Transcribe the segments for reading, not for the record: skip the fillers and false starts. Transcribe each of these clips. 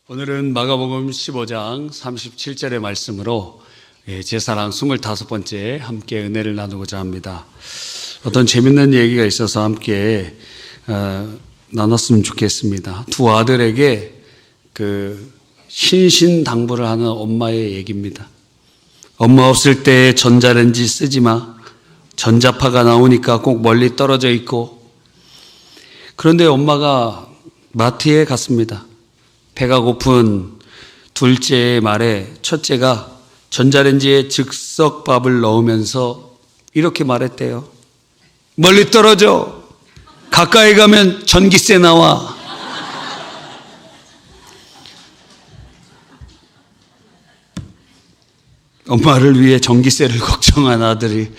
오늘은 마가복음 15장 37절의 말씀으로 제사랑 25번째 함께 은혜를 나누고자 합니다. 어떤 재밌는 얘기가 있어서 함께 나눴으면 좋겠습니다. 두 아들에게 신신당부를 하는 엄마의 얘기입니다. 엄마 없을 때 전자레인지 쓰지 마. 전자파가 나오니까 꼭 멀리 떨어져 있고. 그런데 엄마가 마트에 갔습니다. 배가 고픈 둘째의 말에 첫째가 전자레인지에 즉석밥을 넣으면서 이렇게 말했대요. 멀리 떨어져. 가까이 가면 전기세 나와. 엄마를 위해 전기세를 걱정한 아들이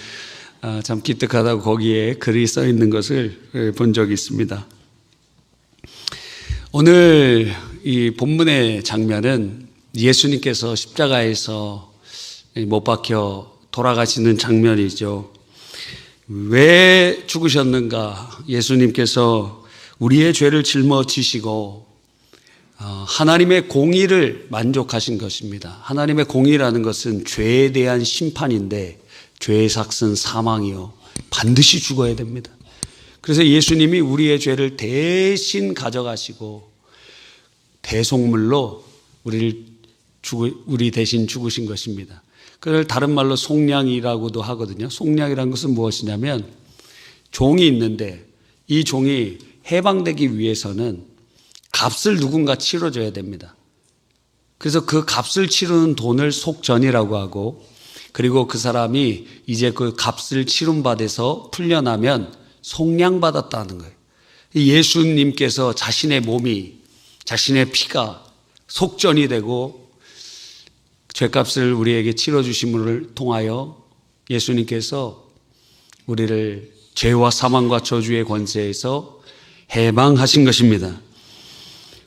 참 기특하다고 거기에 글이 써 있는 것을 본 적이 있습니다. 오늘 이 본문의 장면은 예수님께서 십자가에서 못 박혀 돌아가시는 장면이죠. 왜 죽으셨는가? 예수님께서 우리의 죄를 짊어지시고 하나님의 공의를 만족하신 것입니다. 하나님의 공의라는 것은 죄에 대한 심판인데 죄의 삭은 사망이요. 반드시 죽어야 됩니다. 그래서 예수님이 우리의 죄를 대신 가져가시고 대속물로 우리 대신 죽으신 것입니다. 그걸 다른 말로 속량이라고도 하거든요. 속량이라는 것은 무엇이냐면 종이 있는데 이 종이 해방되기 위해서는 값을 누군가 치러줘야 됩니다. 그래서 그 값을 치르는 돈을 속전이라고 하고, 그리고 그 사람이 이제 그 값을 치름받아서 풀려나면 속량받았다는 거예요. 예수님께서 자신의 몸이, 자신의 피가 속전이 되고 죄값을 우리에게 치러주심을 통하여 예수님께서 우리를 죄와 사망과 저주의 권세에서 해방하신 것입니다.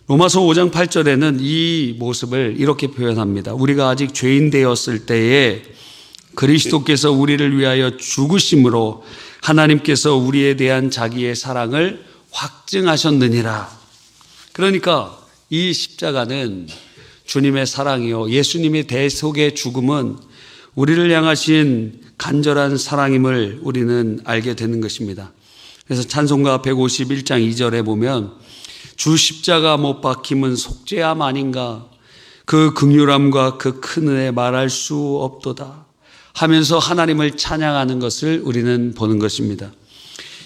로마서 5장 8절에는 이 모습을 이렇게 표현합니다. 우리가 아직 죄인 되었을 때에 그리스도께서 우리를 위하여 죽으심으로 하나님께서 우리에 대한 자기의 사랑을 확증하셨느니라. 그러니까 이 십자가는 주님의 사랑이요, 예수님의 대속의 죽음은 우리를 향하신 간절한 사랑임을 우리는 알게 되는 것입니다. 그래서 찬송가 151장 2절에 보면 주 십자가 못 박힘은 속죄함 아닌가, 그 긍휼함과 그 큰 은혜 말할 수 없도다 하면서 하나님을 찬양하는 것을 우리는 보는 것입니다.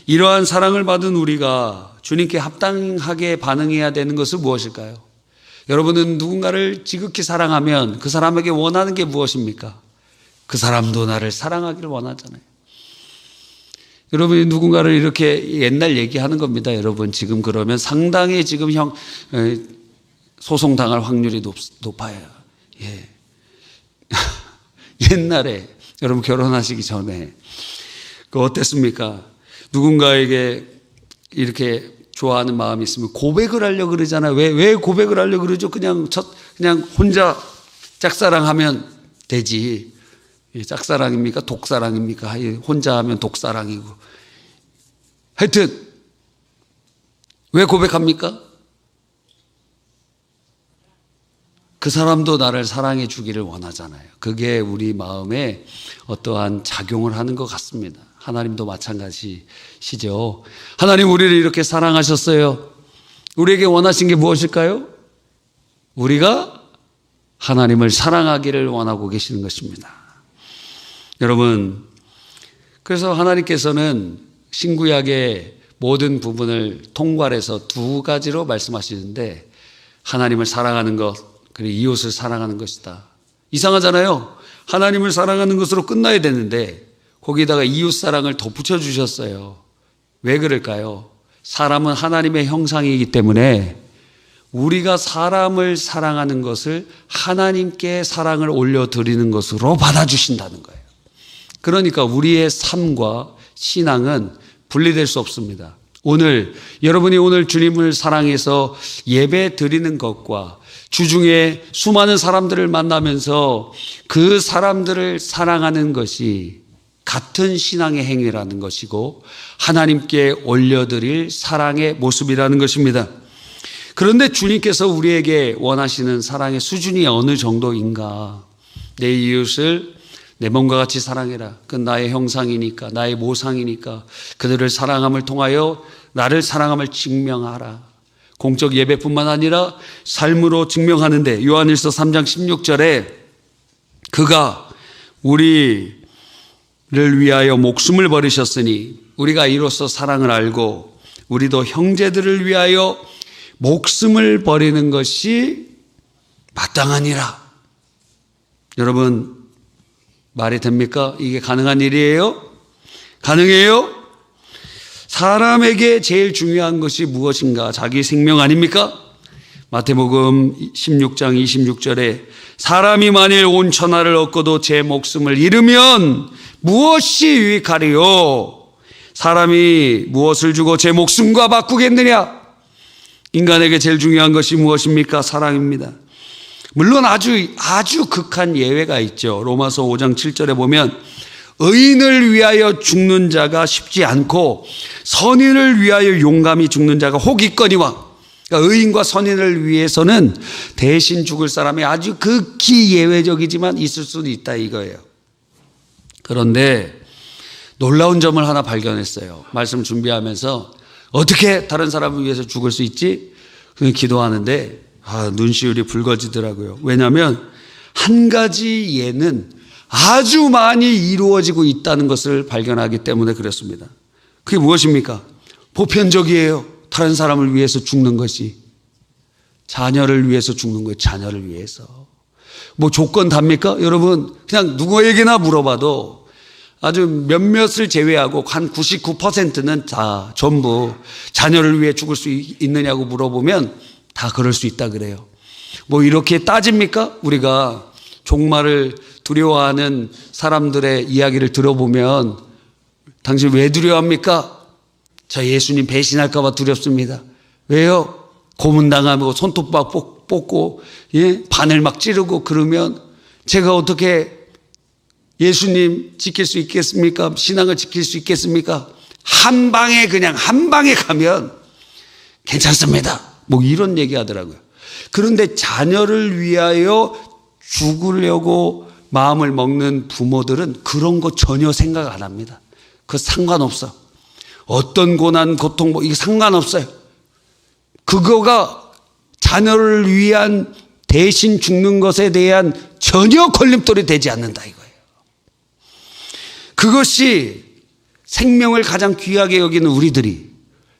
이러한 사랑을 받은 우리가 주님께 합당하게 반응해야 되는 것은 무엇일까요? 여러분은 누군가를 지극히 사랑하면 그 사람에게 원하는 게 무엇입니까? 그 사람도 나를 사랑하기를 원하잖아요. 여러분이 누군가를 이렇게 옛날 얘기하는 겁니다. 여러분 지금 그러면 상당히 지금 소송당할 확률이 높아요. 예. 옛날에 여러분 결혼하시기 전에 어땠습니까? 누군가에게 이렇게 좋아하는 마음이 있으면 고백을 하려고 그러잖아요. 왜 고백을 하려고 그러죠? 그냥 혼자 짝사랑하면 되지. 짝사랑입니까? 독사랑입니까? 혼자 하면 독사랑이고. 하여튼 왜 고백합니까? 그 사람도 나를 사랑해 주기를 원하잖아요. 그게 우리 마음에 어떠한 작용을 하는 것 같습니다. 하나님도 마찬가지시죠. 하나님 우리를 이렇게 사랑하셨어요. 우리에게 원하신 게 무엇일까요? 우리가 하나님을 사랑하기를 원하고 계시는 것입니다. 여러분, 그래서 하나님께서는 신구약의 모든 부분을 통괄해서 두 가지로 말씀하시는데, 하나님을 사랑하는 것, 그리고 이웃을 사랑하는 것이다. 이상하잖아요. 하나님을 사랑하는 것으로 끝나야 되는데 거기다가 이웃 사랑을 덧붙여 주셨어요. 왜 그럴까요? 사람은 하나님의 형상이기 때문에 우리가 사람을 사랑하는 것을 하나님께 사랑을 올려드리는 것으로 받아주신다는 거예요. 그러니까 우리의 삶과 신앙은 분리될 수 없습니다. 여러분이 오늘 주님을 사랑해서 예배 드리는 것과 주중에 수많은 사람들을 만나면서 그 사람들을 사랑하는 것이 같은 신앙의 행위라는 것이고 하나님께 올려드릴 사랑의 모습이라는 것입니다. 그런데 주님께서 우리에게 원하시는 사랑의 수준이 어느 정도인가? 내 이웃을 내 몸과 같이 사랑해라. 그건 나의 형상이니까, 나의 모상이니까 그들을 사랑함을 통하여 나를 사랑함을 증명하라. 공적 예배뿐만 아니라 삶으로 증명하는데 요한일서 3장 16절에 그가 우리를 위하여 목숨을 버리셨으니 우리가 이로써 사랑을 알고 우리도 형제들을 위하여 목숨을 버리는 것이 마땅하니라. 여러분, 말이 됩니까? 이게 가능한 일이에요? 가능해요? 사람에게 제일 중요한 것이 무엇인가? 자기 생명 아닙니까? 마태복음 16장 26절에 사람이 만일 온 천하를 얻고도 제 목숨을 잃으면 무엇이 유익하리요? 사람이 무엇을 주고 제 목숨과 바꾸겠느냐? 인간에게 제일 중요한 것이 무엇입니까? 사랑입니다. 물론 아주 극한 예외가 있죠. 로마서 5장 7절에 보면 의인을 위하여 죽는 자가 쉽지 않고 선인을 위하여 용감히 죽는 자가 혹 있거니와. 그러니까 의인과 선인을 위해서는 대신 죽을 사람이 아주 극히 예외적이지만 있을 수는 있다 이거예요. 그런데 놀라운 점을 하나 발견했어요. 말씀 준비하면서 어떻게 다른 사람을 위해서 죽을 수 있지? 기도하는데 눈시울이 붉어지더라고요. 왜냐하면 한 가지 예는 아주 많이 이루어지고 있다는 것을 발견하기 때문에 그렇습니다. 그게 무엇입니까? 보편적이에요. 다른 사람을 위해서 죽는 것이. 자녀를 위해서 죽는 거예요. 자녀를 위해서. 뭐 조건 답니까? 여러분 그냥 누구에게나 물어봐도 아주 몇몇을 제외하고 한 99%는 다 전부 자녀를 위해 죽을 수 있느냐고 물어보면 다 그럴 수 있다 그래요. 뭐 이렇게 따집니까? 우리가 종말을 두려워하는 사람들의 이야기를 들어보면 당신 왜 두려워합니까? 저 예수님 배신할까 봐 두렵습니다. 왜요? 고문당하고 손톱밥 뽑고 바늘 막 찌르고 그러면 제가 어떻게 예수님 지킬 수 있겠습니까? 신앙을 지킬 수 있겠습니까? 한 방에 가면 괜찮습니다. 뭐 이런 얘기 하더라고요. 그런데 자녀를 위하여 죽으려고 마음을 먹는 부모들은 그런 거 전혀 생각 안 합니다. 그거 상관없어. 어떤 고난, 고통, 뭐 이게 상관없어요. 그거가 자녀를 위한 대신 죽는 것에 대한 전혀 걸림돌이 되지 않는다 이거예요. 그것이 생명을 가장 귀하게 여기는 우리들이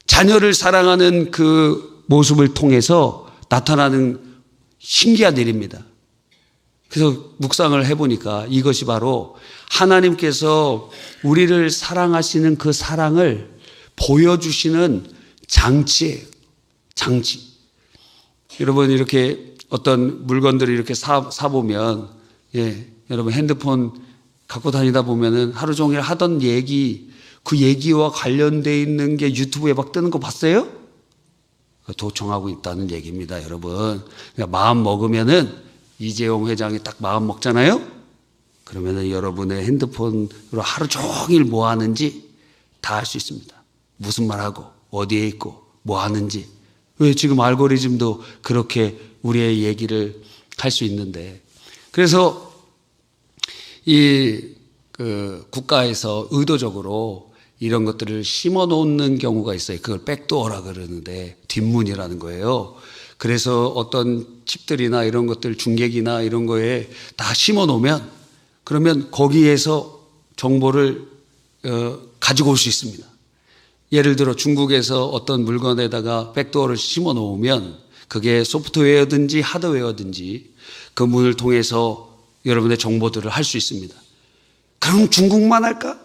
자녀를 사랑하는 그 모습을 통해서 나타나는 신기한 일입니다. 그래서 묵상을 해보니까 이것이 바로 하나님께서 우리를 사랑하시는 그 사랑을 보여주시는 장치예요. 장치. 여러분 이렇게 어떤 물건들을 이렇게 사보면 여러분 핸드폰 갖고 다니다 보면은 하루 종일 하던 얘기 그 얘기와 관련되어 있는 게 유튜브에 막 뜨는 거 봤어요? 도청하고 있다는 얘기입니다, 여러분. 그러니까 마음 먹으면은 이재용 회장이 딱 마음 먹잖아요? 그러면은 여러분의 핸드폰으로 하루 종일 뭐 하는지 다 알 수 있습니다. 무슨 말하고, 어디에 있고, 뭐 하는지. 왜 지금 알고리즘도 그렇게 우리의 얘기를 할 수 있는데. 그래서 국가에서 의도적으로 이런 것들을 심어 놓는 경우가 있어요. 그걸 백도어라 그러는데 뒷문이라는 거예요. 그래서 어떤 칩들이나 이런 것들 중계기나 이런 거에 다 심어 놓으면 그러면 거기에서 정보를 가지고 올 수 있습니다. 예를 들어 중국에서 어떤 물건에다가 백도어를 심어 놓으면 그게 소프트웨어든지 하드웨어든지 그 문을 통해서 여러분의 정보들을 할 수 있습니다. 그럼 중국만 할까?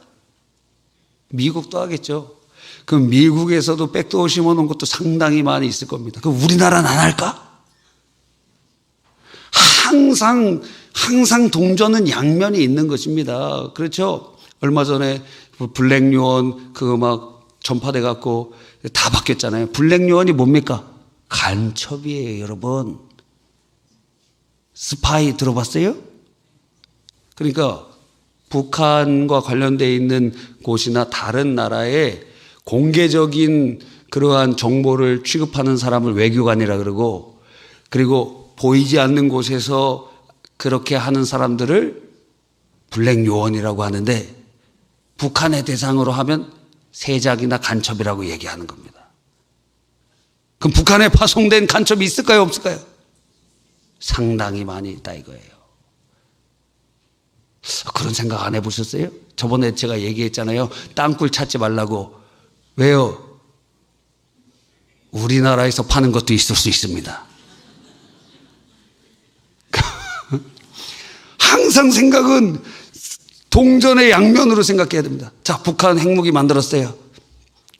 미국도 하겠죠. 그럼 미국에서도 백도어 심어놓은 것도 상당히 많이 있을 겁니다. 그럼 우리나라는 안 할까? 항상 동전은 양면이 있는 것입니다. 그렇죠? 얼마 전에 블랙요원 그거 막 전파돼 갖고 다 바뀌었잖아요. 블랙요원이 뭡니까? 간첩이에요, 여러분. 스파이 들어봤어요? 그러니까 북한과 관련되어 있는 곳이나 다른 나라의 공개적인 그러한 정보를 취급하는 사람을 외교관이라 그러고, 그리고 보이지 않는 곳에서 그렇게 하는 사람들을 블랙 요원이라고 하는데, 북한의 대상으로 하면 세작이나 간첩이라고 얘기하는 겁니다. 그럼 북한에 파송된 간첩이 있을까요, 없을까요? 상당히 많이 있다 이거예요. 그런 생각 안 해보셨어요? 저번에 제가 얘기했잖아요. 땅굴 찾지 말라고. 왜요? 우리나라에서 파는 것도 있을 수 있습니다. 항상 생각은 동전의 양면으로 생각해야 됩니다. 자, 북한 핵무기 만들었어요.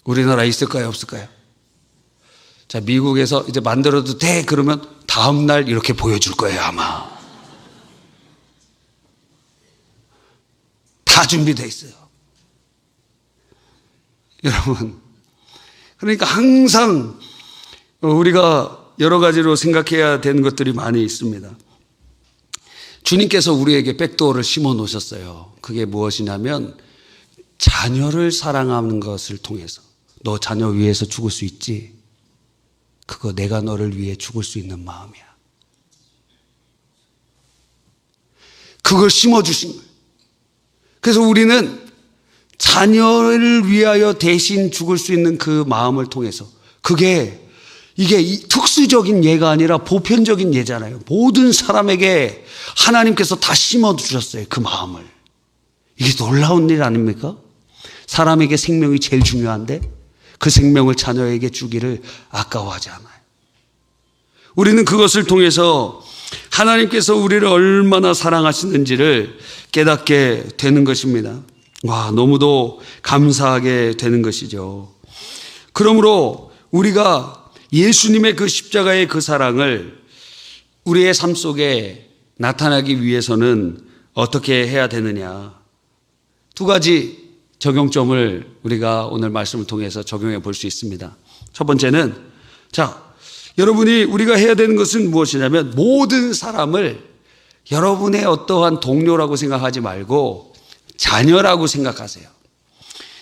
우리나라에 있을까요, 없을까요? 자, 미국에서 이제 만들어도 돼 그러면 다음 날 이렇게 보여줄 거예요, 아마. 다 준비되어 있어요. 여러분, 그러니까 항상 우리가 여러 가지로 생각해야 되는 것들이 많이 있습니다. 주님께서 우리에게 백도어를 심어 놓으셨어요. 그게 무엇이냐면 자녀를 사랑하는 것을 통해서. 너 자녀 위해서 죽을 수 있지? 그거 내가 너를 위해 죽을 수 있는 마음이야. 그걸 심어주신 거예요. 그래서 우리는 자녀를 위하여 대신 죽을 수 있는 그 마음을 통해서, 이게 특수적인 예가 아니라 보편적인 예잖아요. 모든 사람에게 하나님께서 다 심어주셨어요, 그 마음을. 이게 놀라운 일 아닙니까? 사람에게 생명이 제일 중요한데 그 생명을 자녀에게 주기를 아까워하지 않아요. 우리는 그것을 통해서 하나님께서 우리를 얼마나 사랑하시는지를 깨닫게 되는 것입니다. 와, 너무도 감사하게 되는 것이죠. 그러므로 우리가 예수님의 그 십자가의 그 사랑을 우리의 삶 속에 나타나기 위해서는 어떻게 해야 되느냐. 두 가지 적용점을 우리가 오늘 말씀을 통해서 적용해 볼 수 있습니다. 첫 번째는, 여러분이 우리가 해야 되는 것은 무엇이냐면 모든 사람을 여러분의 어떠한 동료라고 생각하지 말고 자녀라고 생각하세요.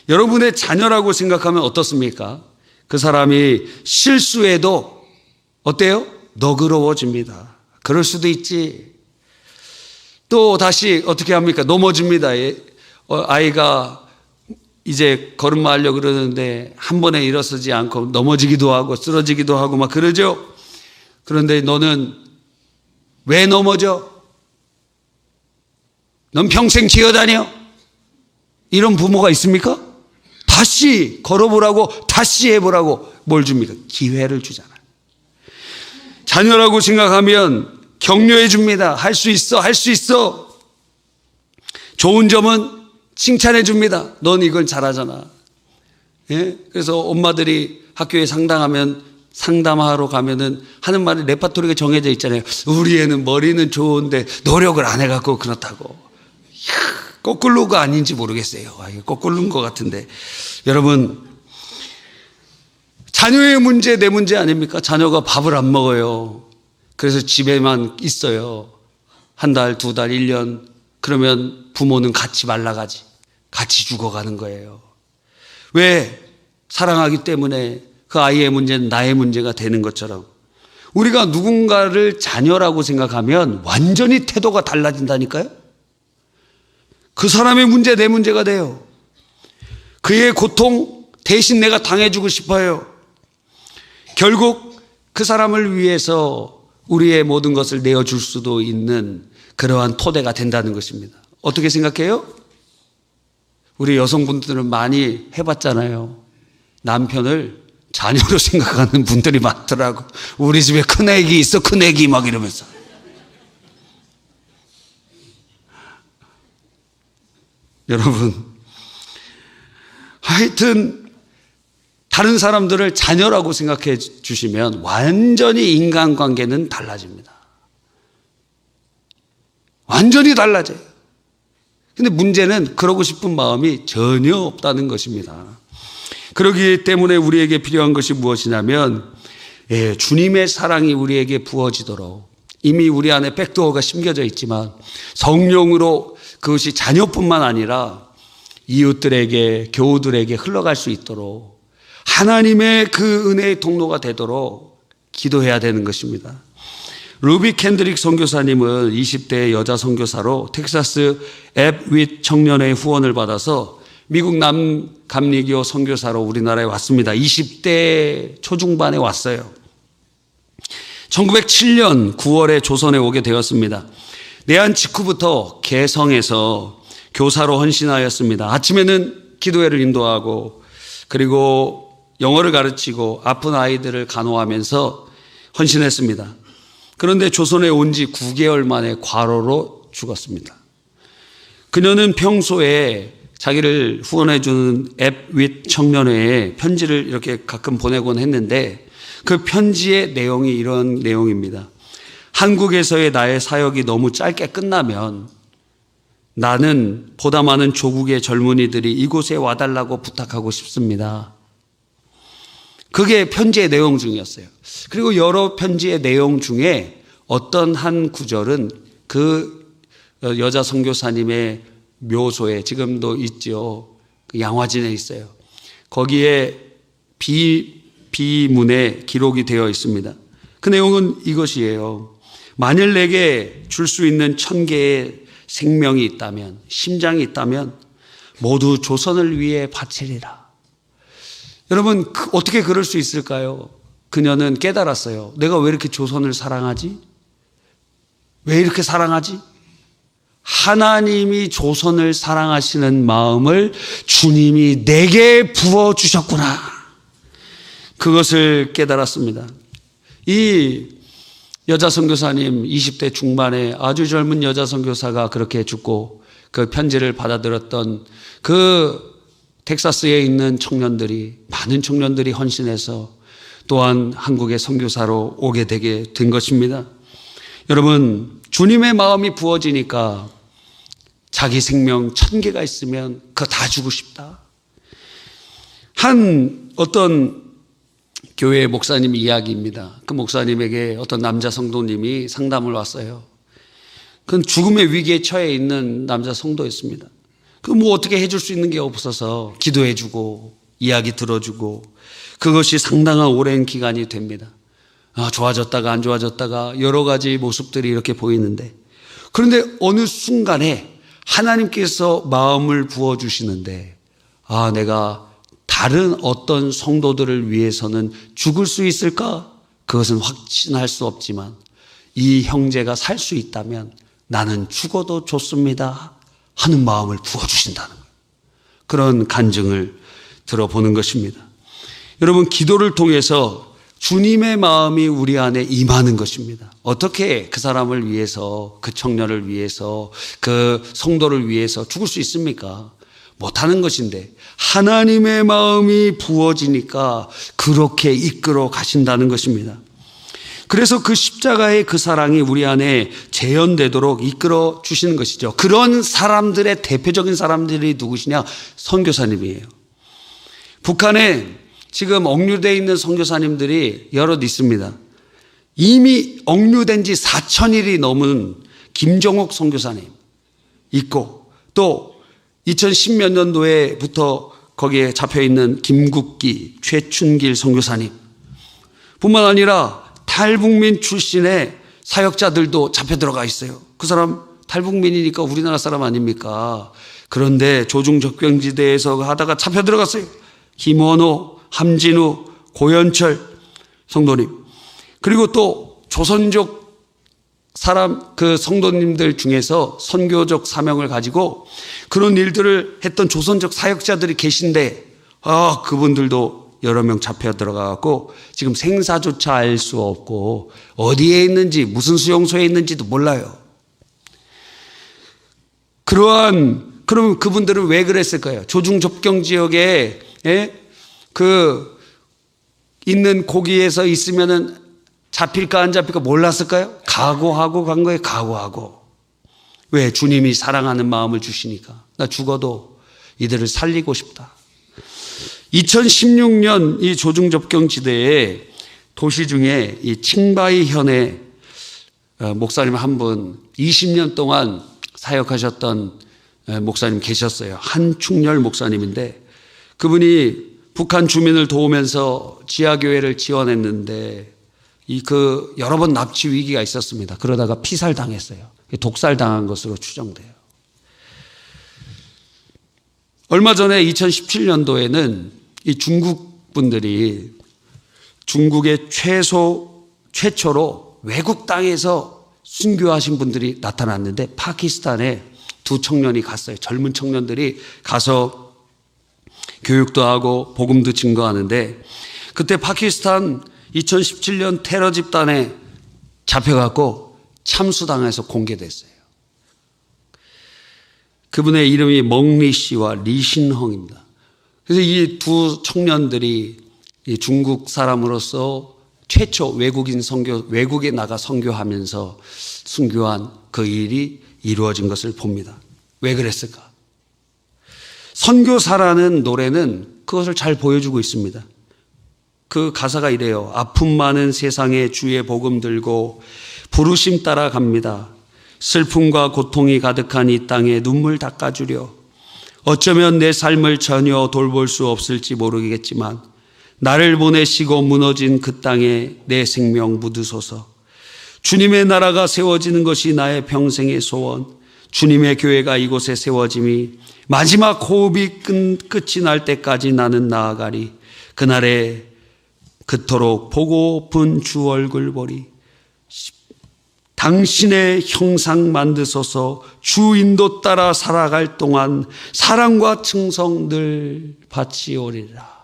여러분의 자녀라고 생각하면 어떻습니까? 그 사람이 실수해도 어때요? 너그러워집니다. 그럴 수도 있지. 또 다시 어떻게 합니까? 넘어집니다. 아이가 이제 걸음마하려고 그러는데 한 번에 일어서지 않고 넘어지기도 하고 쓰러지기도 하고 막 그러죠. 그런데 너는 왜 넘어져? 넌 평생 기어다녀? 이런 부모가 있습니까? 다시 걸어보라고, 다시 해보라고 뭘 줍니까? 기회를 주잖아요. 자녀라고 생각하면 격려해 줍니다. 할 수 있어, 할 수 있어. 좋은 점은 칭찬해 줍니다. 넌 이걸 잘하잖아. 예? 그래서 엄마들이 학교에 상담하러 가면은 하는 말이 레파토리가 정해져 있잖아요. 우리 애는 머리는 좋은데 노력을 안 해갖고 그렇다고. 거꾸로가 아닌지 모르겠어요. 이거 거꾸로인 것 같은데. 여러분, 자녀의 문제 내 문제 아닙니까? 자녀가 밥을 안 먹어요. 그래서 집에만 있어요. 한 달, 두 달, 1년. 그러면 부모는 같이 말라가지. 같이 죽어가는 거예요. 왜? 사랑하기 때문에 그 아이의 문제는 나의 문제가 되는 것처럼 우리가 누군가를 자녀라고 생각하면 완전히 태도가 달라진다니까요. 그 사람의 문제 내 문제가 돼요. 그의 고통 대신 내가 당해주고 싶어요. 결국 그 사람을 위해서 우리의 모든 것을 내어줄 수도 있는 그러한 토대가 된다는 것입니다. 어떻게 생각해요? 우리 여성분들은 많이 해봤잖아요. 남편을 자녀로 생각하는 분들이 많더라고. 우리 집에 큰애기 있어, 큰애기 막 이러면서. 여러분, 하여튼 다른 사람들을 자녀라고 생각해 주시면 완전히 인간관계는 달라집니다. 완전히 달라져요. 근데 문제는 그러고 싶은 마음이 전혀 없다는 것입니다. 그렇기 때문에 우리에게 필요한 것이 무엇이냐면 주님의 사랑이 우리에게 부어지도록, 이미 우리 안에 백도어가 심겨져 있지만 성령으로 그것이 자녀뿐만 아니라 이웃들에게, 교우들에게 흘러갈 수 있도록 하나님의 그 은혜의 통로가 되도록 기도해야 되는 것입니다. 루비 캔드릭 선교사님은 20대 여자 선교사로 텍사스 앱윗 청년회 후원을 받아서 미국 남감리교 선교사로 우리나라에 왔습니다. 20대 초중반에 왔어요. 1907년 9월에 조선에 오게 되었습니다. 내한 직후부터 개성에서 교사로 헌신하였습니다. 아침에는 기도회를 인도하고 그리고 영어를 가르치고 아픈 아이들을 간호하면서 헌신했습니다. 그런데 조선에 온 지 9개월 만에 과로로 죽었습니다. 그녀는 평소에 자기를 후원해 주는 앱윗 청년회에 편지를 이렇게 가끔 보내곤 했는데 그 편지의 내용이 이런 내용입니다. 한국에서의 나의 사역이 너무 짧게 끝나면 나는 보다 많은 조국의 젊은이들이 이곳에 와달라고 부탁하고 싶습니다. 그게 편지의 내용 중이었어요. 그리고 여러 편지의 내용 중에 어떤 한 구절은 그 여자 선교사님의 묘소에 지금도 있죠. 양화진에 있어요. 거기에 비문에 기록이 되어 있습니다. 그 내용은 이것이에요. 만일 내게 줄 수 있는 1000개의 생명이 있다면, 심장이 있다면 모두 조선을 위해 바치리라. 여러분, 어떻게 그럴 수 있을까요? 그녀는 깨달았어요. 내가 왜 이렇게 조선을 사랑하지? 왜 이렇게 사랑하지? 하나님이 조선을 사랑하시는 마음을 주님이 내게 부어주셨구나. 그것을 깨달았습니다. 이 여자 선교사님 20대 중반에 아주 젊은 여자 선교사가 그렇게 죽고 그 편지를 받아들였던 그 텍사스에 있는 청년들이, 많은 청년들이 헌신해서 또한 한국의 선교사로 오게 되게 된 것입니다. 여러분, 주님의 마음이 부어지니까 자기 생명 1000개가 있으면 그거 다 주고 싶다. 한 어떤 교회 목사님 이야기입니다. 그 목사님에게 어떤 남자 성도님이 상담을 왔어요. 그건 죽음의 위기에 처해 있는 남자 성도였습니다. 그 뭐 어떻게 해줄 수 있는 게 없어서 기도해주고 이야기 들어주고 그것이 상당한 오랜 기간이 됩니다. 좋아졌다가 안 좋아졌다가 여러 가지 모습들이 이렇게 보이는데, 그런데 어느 순간에 하나님께서 마음을 부어주시는데 내가 다른 어떤 성도들을 위해서는 죽을 수 있을까? 그것은 확신할 수 없지만 이 형제가 살 수 있다면 나는 죽어도 좋습니다 하는 마음을 부어주신다는 거예요. 그런 간증을 들어보는 것입니다. 여러분, 기도를 통해서 주님의 마음이 우리 안에 임하는 것입니다. 어떻게 그 사람을 위해서, 그 청년을 위해서, 그 성도를 위해서 죽을 수 있습니까? 못하는 것인데 하나님의 마음이 부어지니까 그렇게 이끌어 가신다는 것입니다. 그래서 그 십자가의 그 사랑이 우리 안에 재현되도록 이끌어 주시는 것이죠. 그런 사람들의 대표적인 사람들이 누구시냐? 선교사님이에요. 북한에 지금 억류되어 있는 선교사님들이 여럿 있습니다. 이미 억류된 지 4000일이 넘은 김정옥 선교사님 있고, 또 2010몇 년도에부터 거기에 잡혀있는 김국기, 최춘길 선교사님 뿐만 아니라 탈북민 출신의 사역자들도 잡혀 들어가 있어요. 그 사람 탈북민이니까 우리나라 사람 아닙니까? 그런데 조중적병지대에서 하다가 잡혀 들어갔어요. 김원호, 함진우, 고현철 성도님, 그리고 또 조선족 사람, 그 성도님들 중에서 선교적 사명을 가지고 그런 일들을 했던 조선족 사역자들이 계신데 그분들도 여러 명 잡혀 들어가고 지금 생사조차 알 수 없고 어디에 있는지, 무슨 수용소에 있는지도 몰라요. 그러면 그분들은 왜 그랬을까요? 조중접경 지역에 있는 고기에서 있으면은 잡힐까 안 잡힐까 몰랐을까요? 각오하고 간 거예요. 각오하고. 왜? 주님이 사랑하는 마음을 주시니까. 나 죽어도 이들을 살리고 싶다. 2016년 이 조중접경지대에 도시 중에 이 칭바이현의 목사님 한 분, 20년 동안 사역하셨던 목사님 계셨어요. 한충렬 목사님인데 그분이 북한 주민을 도우면서 지하교회를 지원했는데 여러 번 납치 위기가 있었습니다. 그러다가 피살당했어요. 독살당한 것으로 추정돼요. 얼마 전에 2017년도에는 이 중국 분들이 중국의 최초로 외국 땅에서 순교하신 분들이 나타났는데 파키스탄에 두 청년이 갔어요. 젊은 청년들이 가서 교육도 하고 복음도 증거하는데 그때 파키스탄 2017년 테러 집단에 잡혀갖고 참수당해서 공개됐어요. 그분의 이름이 멍리 씨와 리신헝입니다. 그래서 이 두 청년들이 중국 사람으로서 최초 외국에 나가 선교하면서 순교한 그 일이 이루어진 것을 봅니다. 왜 그랬을까? 선교사라는 노래는 그것을 잘 보여주고 있습니다. 그 가사가 이래요. 아픔 많은 세상에 주의 복음 들고 부르심 따라 갑니다. 슬픔과 고통이 가득한 이 땅에 눈물 닦아주려. 어쩌면 내 삶을 전혀 돌볼 수 없을지 모르겠지만 나를 보내시고 무너진 그 땅에 내 생명 묻으소서. 주님의 나라가 세워지는 것이 나의 평생의 소원. 주님의 교회가 이곳에 세워짐이 마지막 호흡이 끝이 날 때까지 나는 나아가리. 그날에 그토록 보고픈 주 얼굴 보리. 당신의 형상 만드소서. 주 인도 따라 살아갈 동안 사랑과 충성 늘 바치오리라.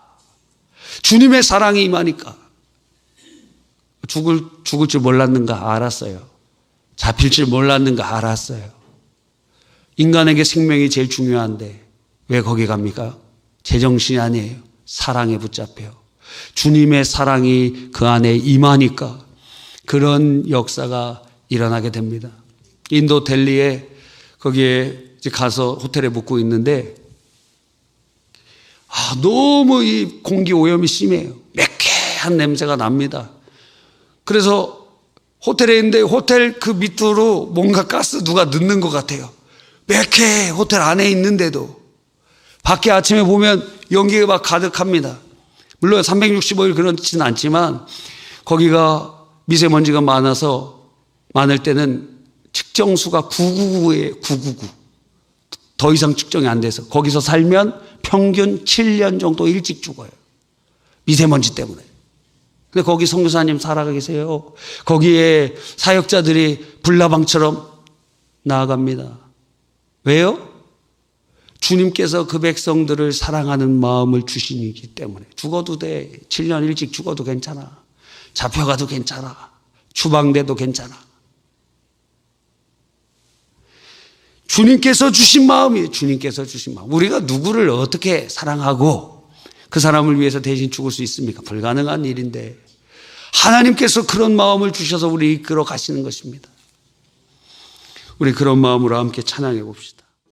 주님의 사랑이 임하니까 죽을 줄 몰랐는가 알았어요. 잡힐 줄 몰랐는가 알았어요. 인간에게 생명이 제일 중요한데 왜 거기 갑니까? 제정신이 아니에요. 사랑에 붙잡혀요. 주님의 사랑이 그 안에 임하니까 그런 역사가 일어나게 됩니다. 인도 델리에 거기에 가서 호텔에 묵고 있는데 너무 이 공기 오염이 심해요. 매캐한 냄새가 납니다. 그래서 호텔에 있는데 호텔 그 밑으로 뭔가 가스 누가 넣는 것 같아요. 매캐 호텔 안에 있는데도 밖에 아침에 보면 연기가 막 가득합니다. 물론 365일 그렇지는 않지만 거기가 미세먼지가 많을 때는 측정수가 999예요. 999. 더 이상 측정이 안 돼서 거기서 살면 평균 7년 정도 일찍 죽어요. 미세먼지 때문에. 근데 거기 선교사님 살아가 계세요. 거기에 사역자들이 불나방처럼 나아갑니다. 왜요? 주님께서 그 백성들을 사랑하는 마음을 주시기 때문에. 죽어도 돼. 7년 일찍 죽어도 괜찮아. 잡혀가도 괜찮아. 추방돼도 괜찮아. 주님께서 주신 마음이에요. 주님께서 주신 마음. 우리가 누구를 어떻게 사랑하고 그 사람을 위해서 대신 죽을 수 있습니까? 불가능한 일인데 하나님께서 그런 마음을 주셔서 우리 이끌어 가시는 것입니다. 우리 그런 마음으로 함께 찬양해 봅시다.